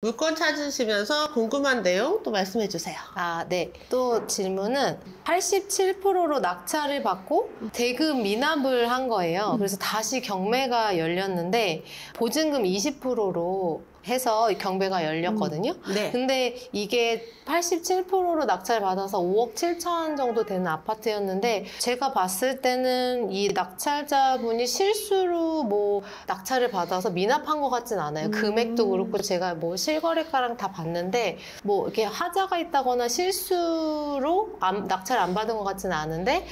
물건 찾으시면서 궁금한 내용 또 말씀해 주세요. 네. 또 질문은 87%로 낙찰을 받고 대금 미납을 한 거예요. 그래서 다시 경매가 열렸는데 보증금 20%로 해서 경매가 열렸거든요. 네. 근데 이게 87%로 낙찰 받아서 5억 7천 정도 되는 아파트였는데 제가 봤을 때는 이 낙찰자분이 실수로 뭐 낙찰을 받아서 미납한 것 같진 않아요. 금액도 그렇고 제가 뭐 실거래가랑 다 봤는데 뭐 이렇게 하자가 있다거나 실수로 낙찰 안 받은 것 같지는 않은데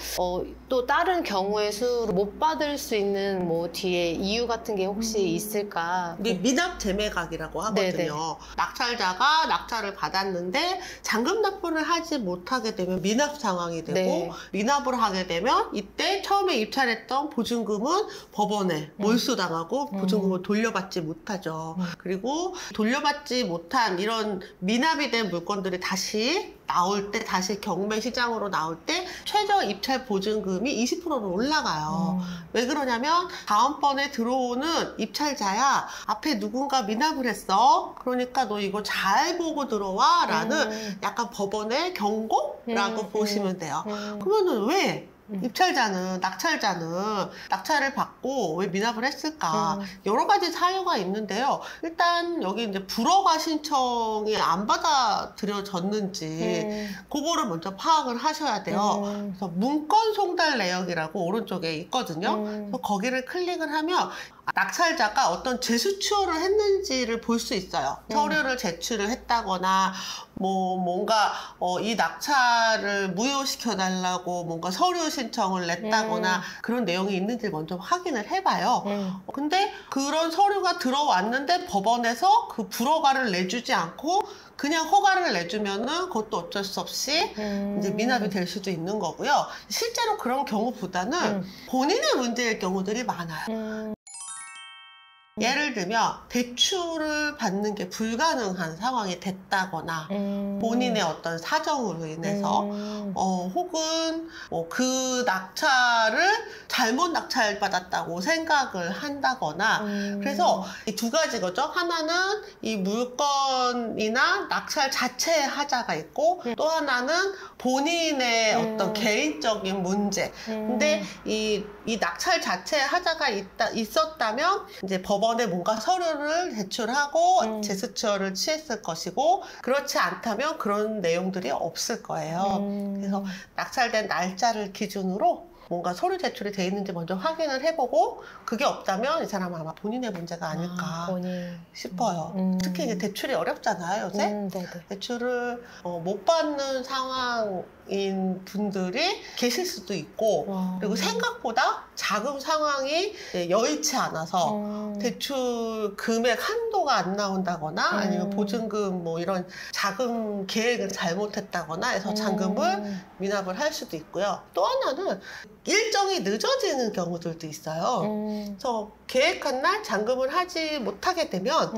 또 다른 경우의 수로 못 받을 수 있는 뭐 뒤에 이유 같은 게 혹시 있을까? 미납 재매각이라고 하거든요. 네네. 낙찰자가 낙찰을 받았는데 잔금 납부를 하지 못하게 되면 미납 상황이 되고 네. 미납을 하게 되면 이때 처음에 입찰했던 보증금은 법원에 몰수당하고 보증금을 돌려받지 못하죠. 그리고 돌려받지 못한 이런 미납이 된 물건들이 다시 나올 때, 다시 경매 시장으로 나올 때 최저 입찰 보증금이 20%로 올라가요. 왜 그러냐면 다음번에 들어오는 입찰자야, 앞에 누군가 미납을 했어, 그러니까 너 이거 잘 보고 들어와 라는 약간 법원의 경고라고 보시면 돼요. 그러면은 왜 입찰자는, 낙찰자는 낙찰을 받고 왜 미납을 했을까? 여러 가지 사유가 있는데요. 일단 여기 이제 불허가 신청이 안 받아들여졌는지 그거를 먼저 파악을 하셔야 돼요. 그래서 문건 송달 내역이라고 오른쪽에 있거든요. 그래서 거기를 클릭을 하면 낙찰자가 어떤 재수취를 했는지를 볼 수 있어요. 서류를 제출을 했다거나 뭔가 이 낙찰을 무효시켜달라고 뭔가 서류 신청을 냈다거나 그런 내용이 있는지 먼저 확인을 해봐요. 근데 그런 서류가 들어왔는데 법원에서 그 불허가를 내주지 않고 그냥 허가를 내주면은 그것도 어쩔 수 없이 이제 미납이 될 수도 있는 거고요. 실제로 그런 경우보다는 본인의 문제일 경우들이 많아요. 예를 들면 대출을 받는 게 불가능한 상황이 됐다거나 본인의 어떤 사정으로 인해서 혹은 그 낙찰을 잘못 낙찰받았다고 생각을 한다거나 그래서 이 두 가지 거죠. 하나는 이 물건이나 낙찰 자체에 하자가 있고 또 하나는 본인의 어떤 개인적인 문제. 근데 이 낙찰 자체에 하자가 있었다면 이제 법원에 뭔가 서류를 제출하고 제스처를 취했을 것이고 그렇지 않다면 그런 내용들이 없을 거예요. 그래서 낙찰된 날짜를 기준으로 뭔가 서류 제출이 돼 있는지 먼저 확인을 해보고 그게 없다면 이 사람은 아마 본인의 문제가 아닐까 싶어요. 특히 이게 대출이 어렵잖아요, 요새. 대출을 못 받는 상황인 분들이 계실 수도 있고 그리고 생각보다 자금 상황이 여의치 않아서 대출 금액 한도가 안 나온다거나 아니면 보증금 뭐 이런 자금 계획을 잘못했다거나 해서 잔금을 미납을 할 수도 있고요. 또 하나는 일정이 늦어지는 경우들도 있어요. 그래서 계획한 날 잔금을 하지 못하게 되면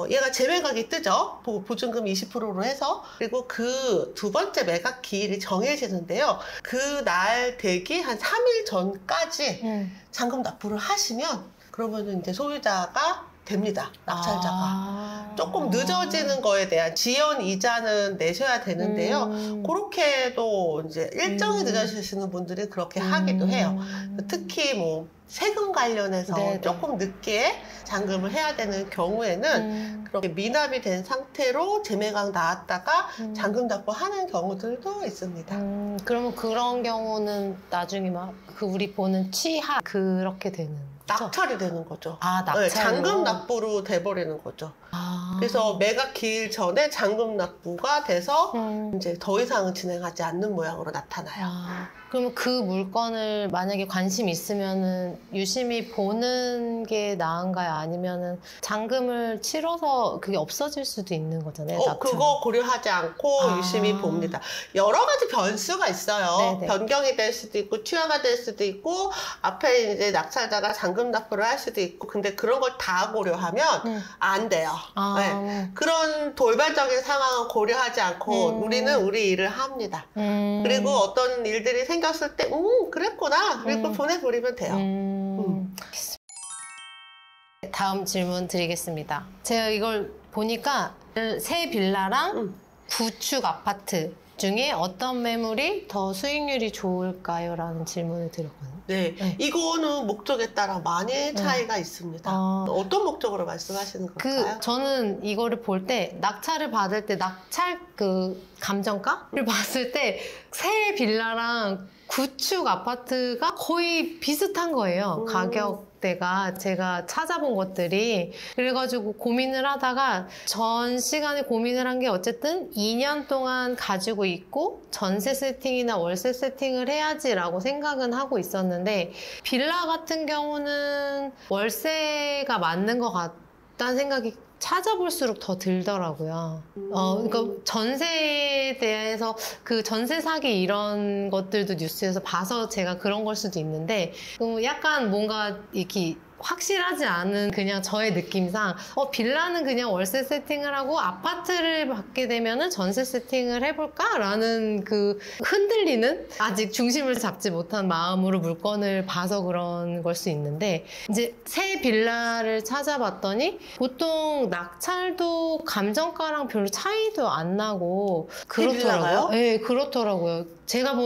얘가 재매각이 뜨죠. 보증금 20%로 해서. 그리고 그 두 번째 매각 기일이 정해지는데요. 그 날 대기 한 3일 전까지 잔금 납부를 하시면 그러면은 이제 소유자가 됩니다. 낙찰자가. 조금 늦어지는 거에 대한 지연 이자는 내셔야 되는데요. 그렇게도 이제 일정이 늦어지시는 분들이 그렇게 하기도 해요. 특히 뭐 세금 관련해서 조금 늦게 잔금을 해야 되는 경우에는 그렇게 미납이 된 상태로 재매각 나왔다가 잔금 납부하는 경우들도 있습니다. 그러면 그런 경우는 나중에 막 우리 보는 취하 그렇게 되는 낙찰이 되는 거죠. 낙찰로? 네, 잔금 납부로 돼버리는 거죠. 그래서 매각 기일 전에 잔금 납부가 돼서 이제 더 이상은 진행하지 않는 모양으로 나타나요. 그러면 그 물건을 만약에 관심 있으면은 유심히 보는 게 나은가요? 아니면은 잔금을 치러서 그게 없어질 수도 있는 거잖아요. 그거 고려하지 않고 유심히 봅니다. 여러 가지 변수가 있어요. 변경이 될 수도 있고 취하가 될 수도 있고 앞에 이제 낙찰자가 잔금 납부를 할 수도 있고 근데 그런 걸 다 고려하면 안 돼요. 네. 그런 돌발적인 상황은 고려하지 않고 우리는 우리 일을 합니다. 그리고 어떤 일들이 생겼을 때 그랬구나. 그리고 보내버리면 돼요. 다음 질문 드리겠습니다. 제가 이걸 보니까 새 빌라랑 구축 아파트 중에 어떤 매물이 더 수익률이 좋을까요? 라는 질문을 드렸거든요. 네. 네. 이거는 목적에 따라 많이 차이가 있습니다. 어떤 목적으로 말씀하시는 걸까요? 저는 이거를 볼 때 낙찰을 받을 때 낙찰 감정가를 봤을 때 새 빌라랑 구축 아파트가 거의 비슷한 거예요. 가격대가 제가 찾아본 것들이. 그래가지고 고민을 하다가 전 시간에 고민을 한 게 어쨌든 2년 동안 가지고 있고 전세 세팅이나 월세 세팅을 해야지라고 생각은 하고 있었는데 빌라 같은 경우는 월세가 맞는 것 같다는 생각이 찾아볼수록 더 들더라고요. 그러니까 전세에 대해서 그 전세 사기 이런 것들도 뉴스에서 봐서 제가 그런 걸 수도 있는데 약간 뭔가 이렇게 확실하지 않은 그냥 저의 느낌상 빌라는 그냥 월세 세팅을 하고 아파트를 받게 되면은 전세 세팅을 해볼까? 라는 그 흔들리는 아직 중심을 잡지 못한 마음으로 물건을 봐서 그런 걸 수 있는데 이제 새 빌라를 찾아봤더니 보통 낙찰도 감정가랑 별로 차이도 안 나고 그렇더라고요. 네, 그렇더라고요.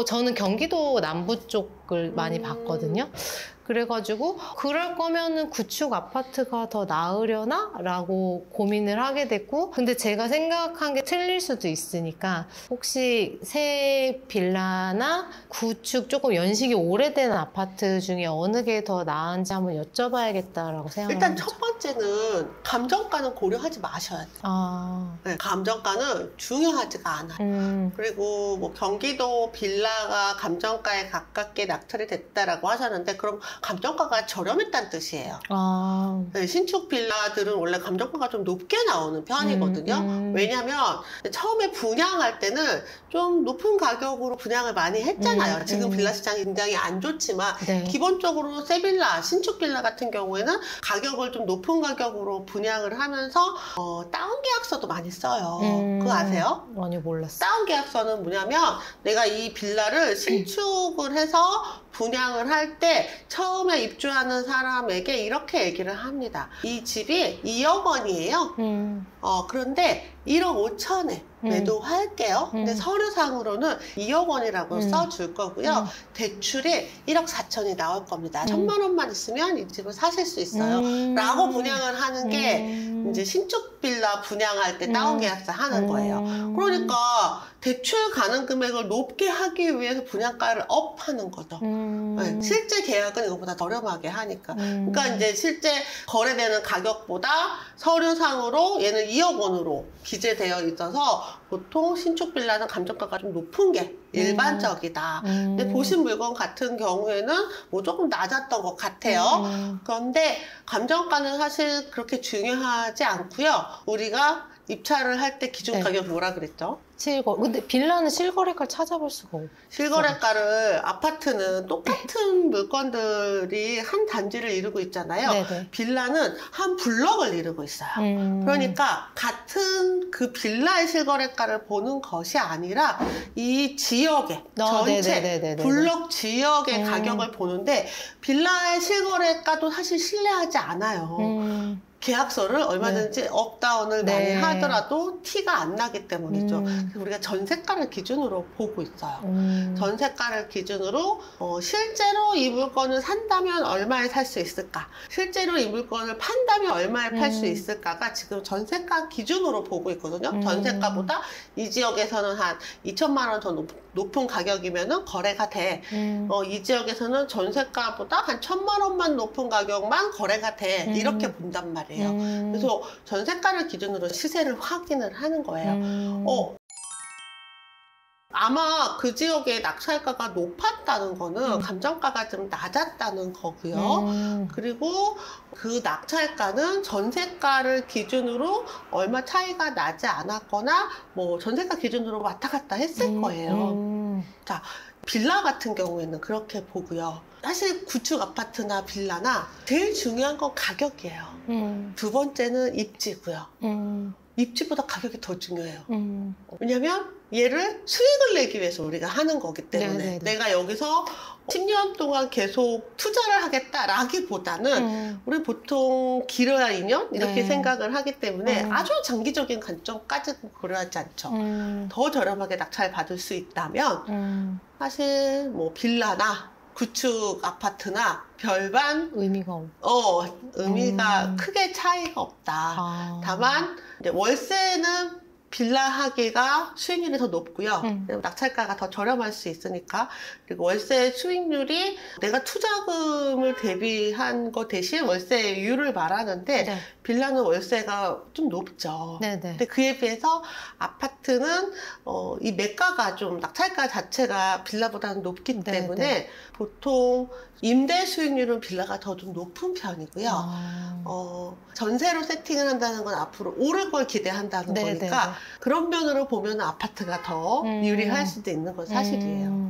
저는 경기도 남부 쪽을 많이 봤거든요. 그래가지고 그럴 거면은 구축 아파트가 더 나으려나? 라고 고민을 하게 됐고 근데 제가 생각한 게 틀릴 수도 있으니까 혹시 새 빌라나 구축 조금 연식이 오래된 아파트 중에 어느 게 더 나은지 한번 여쭤봐야겠다라고 생각합니다. 일단 첫 번째는 감정가는 고려하지 마셔야 돼요. 네, 감정가는 중요하지가 않아요. 그리고 뭐 경기도 빌라가 감정가에 가깝게 낙찰이 됐다라고 하셨는데 그럼 감정가가 저렴했다는 뜻이에요. 네, 신축 빌라들은 원래 감정가가 좀 높게 나오는 편이거든요. 왜냐면 처음에 분양할 때는 좀 높은 가격으로 분양을 많이 했잖아요. 지금 빌라 시장이 굉장히 안 좋지만 네. 기본적으로 새 빌라, 신축 빌라 같은 경우에는 가격을 좀 높은 가격으로 분양을 하면서 다운 계약서도 많이 써요. 그거 아세요? 아니요, 몰랐어요. 다운 계약서는 뭐냐면 내가 이 빌라를 신축을 해서 분양을 할 때 처음에 입주하는 사람에게 이렇게 얘기를 합니다. 이 집이 2억 원이에요. 그런데 1억 5천에 매도할게요. 근데 서류상으로는 2억 원이라고 써줄 거고요. 대출이 1억 4천이 나올 겁니다. 1,000만 원만 있으면 이 집을 사실 수 있어요. 라고 분양을 하는 게 이제 신축 빌라 분양할 때 다운 계약서 하는 거예요. 그러니까 대출 가능 금액을 높게 하기 위해서 분양가를 업하는 거죠. 네, 실제 계약은 이것보다 저렴하게 하니까. 그러니까 이제 실제 거래되는 가격보다 서류상으로 얘는 2억 원으로 기재되어 있어서 보통 신축 빌라는 감정가가 좀 높은 게 일반적이다. 근데 보신 물건 같은 경우에는 뭐 조금 낮았던 것 같아요. 그런데 감정가는 사실 그렇게 중요하지 않고요. 우리가 입찰을 할 때 기준 가격 뭐라 그랬죠? 근데 빌라는 실거래가를 찾아볼 수가 없어요. 실거래가를 아파트는 똑같은 물건들이 한 단지를 이루고 있잖아요. 네네. 빌라는 한 블럭을 이루고 있어요. 그러니까 같은 그 빌라의 실거래가를 보는 것이 아니라 이 지역의 전체 네네네네네. 블럭 지역의 가격을 보는데 빌라의 실거래가도 사실 신뢰하지 않아요. 계약서를 얼마든지 업다운을 많이 하더라도 티가 안 나기 때문이죠. 그래서 우리가 전세가를 기준으로 보고 있어요. 전세가를 기준으로 실제로 이 물건을 산다면 얼마에 살 수 있을까? 실제로 이 물건을 판다면 얼마에 팔 수 있을까가 지금 전세가 기준으로 보고 있거든요. 전세가보다 이 지역에서는 한 2천만 원 더 높은 가격이면은 거래가 돼. 이 지역에서는 전세가보다 한 1,000만 원만 높은 가격만 거래가 돼. 이렇게 본단 말이에요. 그래서 전세가를 기준으로 시세를 확인을 하는 거예요. 아마 그 지역의 낙찰가가 높았다는 거는 감정가가 좀 낮았다는 거고요. 그리고 그 낙찰가는 전세가를 기준으로 얼마 차이가 나지 않았거나 뭐 전세가 기준으로 왔다 갔다 했을 거예요. 자, 빌라 같은 경우에는 그렇게 보고요. 사실 구축 아파트나 빌라나 제일 중요한 건 가격이에요. 두 번째는 입지고요. 입지보다 가격이 더 중요해요. 왜냐면 얘를 수익을 내기 위해서 우리가 하는 거기 때문에 네네네. 내가 여기서 10년 동안 계속 투자를 하겠다라기보다는 우리 보통 길어야 2년 이렇게 네. 생각을 하기 때문에 음. 아주 장기적인 관점까지 고려하지 않죠. 더 저렴하게 낙찰 받을 수 있다면 사실 뭐 빌라나 구축 아파트나 별반 의미가 없. 의미가 크게 차이가 없다. 다만 이제 월세는 빌라 하기가 수익률이 더 높고요. 낙찰가가 더 저렴할 수 있으니까. 그리고 월세 수익률이 내가 투자금을 대비한 거 대신 월세율을 말하는데 네. 빌라는 월세가 좀 높죠. 네네. 근데 그에 비해서 아파트는 이 매가가 좀 낙찰가 자체가 빌라보다는 높기 네네. 때문에 보통 임대 수익률은 빌라가 더 좀 높은 편이고요. 전세로 세팅을 한다는 건 앞으로 오를 걸 기대한다는 네네네. 거니까 그런 면으로 보면 아파트가 더 유리할 수도 있는 건 사실이에요.